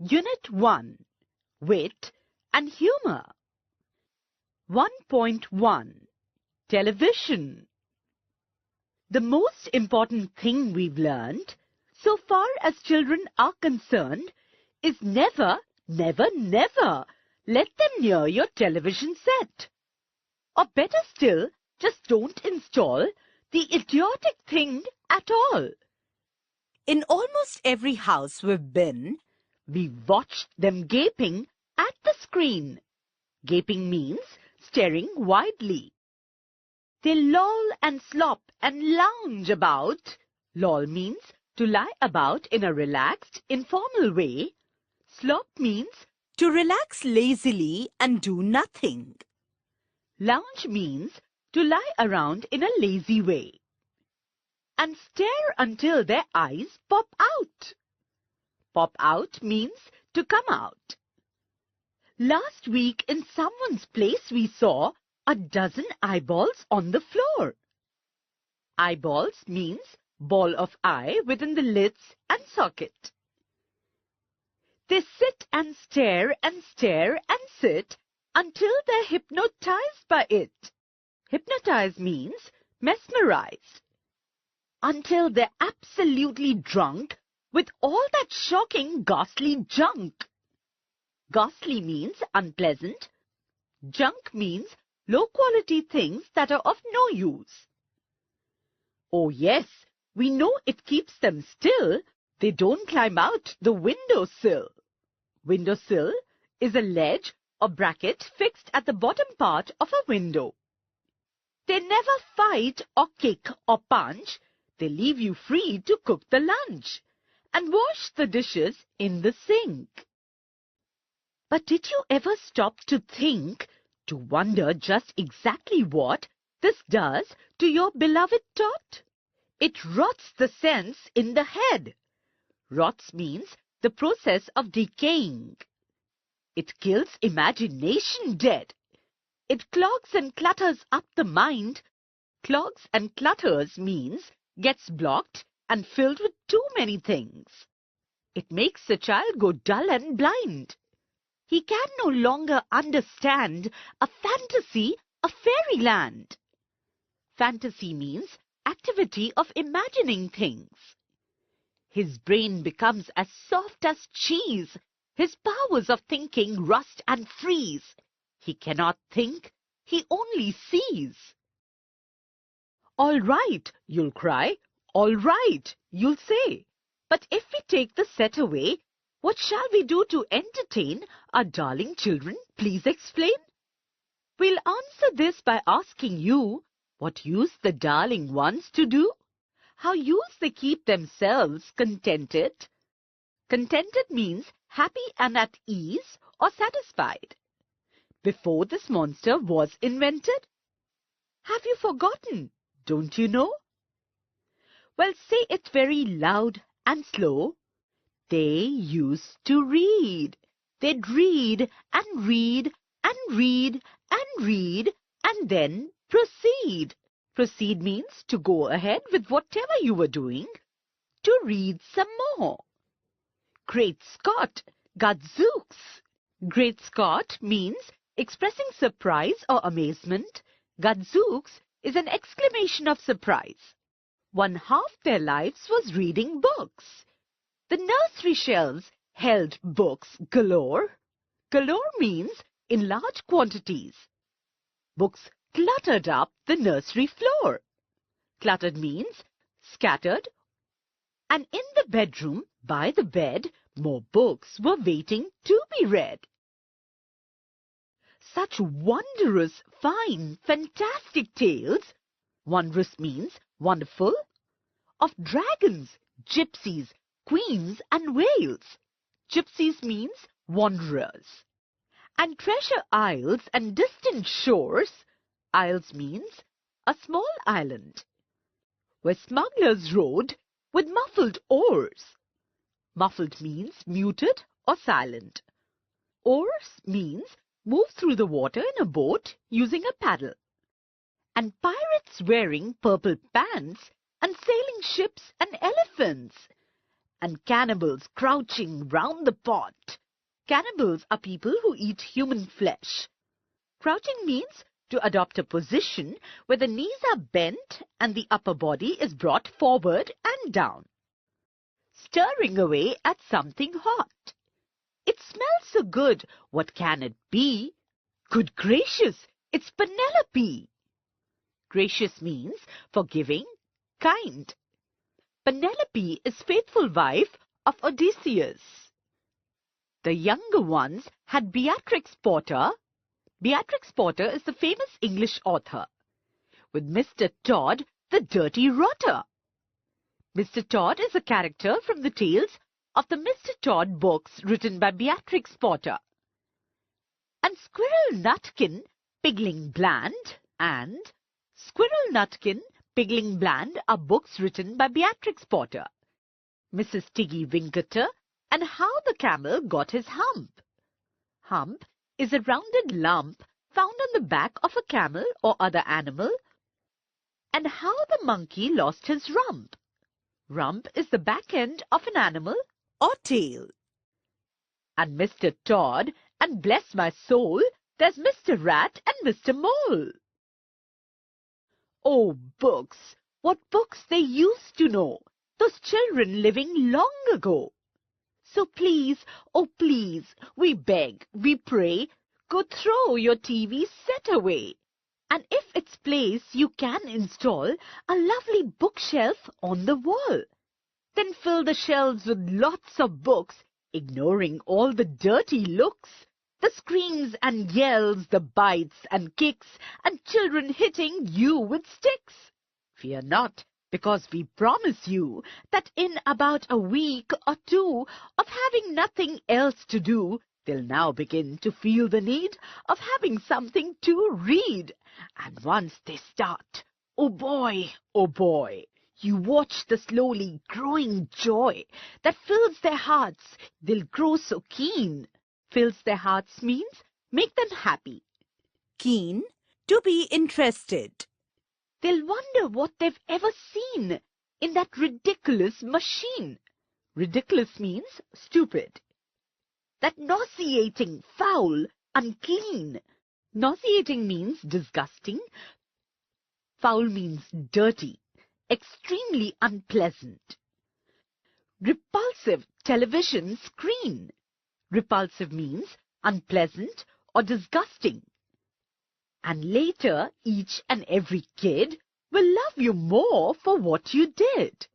Unit 1. Wit and Humor. 1.1. Television. The most important thing we've learned, so far as children are concerned, is never, never, never let them near your television set. Or better still, just don't install the idiotic thing at all. In almost every house we've been, we've watched them gaping at the screen. Gaping means staring widely. They loll and slop and lounge about. Loll means to lie about in a relaxed, informal way. Slop means to relax lazily and do nothing. Lounge means to lie around in a lazy way. And stare until their eyes pop out. Pop out means to come out. Last week in someone's place we saw a dozen eyeballs on the floor. Eyeballs means ball of eye within the lids and socket. They sit and stare and sit until they're hypnotized by it. Hypnotize means mesmerize. Until they're absolutely drunk with all that shocking, ghastly junk. Ghastly means unpleasant. Junk means low-quality things that are of no use. Oh yes, we know it keeps them still. They don't climb out the windowsill. Windowsill is a ledge or bracket fixed at the bottom part of a window. They never fight or kick or punch. They leave you free to cook the lunch and wash the dishes in the sink. But did you ever stop to think, to wonder just exactly what this does to your beloved tot? It rots the sense in the head. Rots means the process of decaying. It kills imagination dead. It clogs and clutters up the mind. Clogs and clutters means gets blocked and filled with too many things. It makes the child go dull and blind. He can no longer understand a fantasy of fairyland. Fantasy means activity of imagining things. His brain becomes as soft as cheese. His powers of thinking rust and freeze. He cannot think, he only sees. All right, you'll cry. All right, you'll say. But if we take the set away, what shall we do to entertain our darling children? Please explain. We'll answer this by asking you, what use the darling ones to do? How use they keep themselves contented? Contented means happy and at ease or satisfied. Before this monster was invented? Have you forgotten? Don't you know? Well, say it very loud and slow. They used to read. They'd read and read and read and read and then proceed. Proceed means to go ahead with whatever you were doing, to read some more. Great Scott! Gadzooks! Great Scott means expressing surprise or amazement. Gadzooks is an exclamation of surprise. One half their lives was reading books. The nursery shelves held books galore. Galore means in large quantities. Books cluttered up the nursery floor. Cluttered means scattered. And in the bedroom, by the bed, more books were waiting to be read. Such wondrous, fine, fantastic tales, wondrous means wonderful, of dragons, gypsies, queens and whales. Gypsies means wanderers. And treasure isles and distant shores. Isles means a small island, where smugglers rowed with muffled oars. Muffled means muted or silent. Oars means move through the water in a boat using a paddle. And pirates wearing purple pants and sailing ships and elephants. and cannibals crouching round the pot. Cannibals are people who eat human flesh. Crouching means to adopt a position where the knees are bent and the upper body is brought forward and down. Stirring away at something hot. It smells so good, what can it be? Good gracious, it's Penelope. Gracious means forgiving, kind. Penelope is faithful wife of Odysseus. The younger ones had Beatrix Potter. Beatrix Potter is the famous English author. With Mr. Todd, the dirty rotter. Mr. Todd is a character from the tales of the Mr. Todd books written by Beatrix Potter. And Squirrel Nutkin, Pigling Bland, and Squirrel Nutkin, Pigling Bland are books written by Beatrix Potter. Mrs. Tiggy Winketer and How the Camel Got His Hump. Hump is a rounded lump found on the back of a camel or other animal, and How the Monkey Lost His Rump. Rump is the back end of an animal or tail. And Mr. Todd, and bless my soul, there's Mr. Rat and Mr. Mole. Oh, books! What books they used to know, those children living long ago. So please, oh please, we beg, we pray, go throw your TV set away. And if it's place you can install a lovely bookshelf on the wall. Then fill the shelves with lots of books, ignoring all the dirty looks, the screams and yells, the bites and kicks, and children hitting you with sticks. Fear not, because we promise you that in about a week or two of having nothing else to do, they'll now begin to feel the need of having something to read. And once they start, oh boy, you watch the slowly growing joy that fills their hearts. They'll grow so keen. Fills their hearts means make them happy. Keen, to be interested. They'll wonder what they've ever seen in that ridiculous machine. Ridiculous means stupid. That nauseating, foul, unclean. Nauseating means disgusting. Foul means dirty, extremely unpleasant. Repulsive television screen. Repulsive means unpleasant or disgusting. And later, each and every kid will love you more for what you did.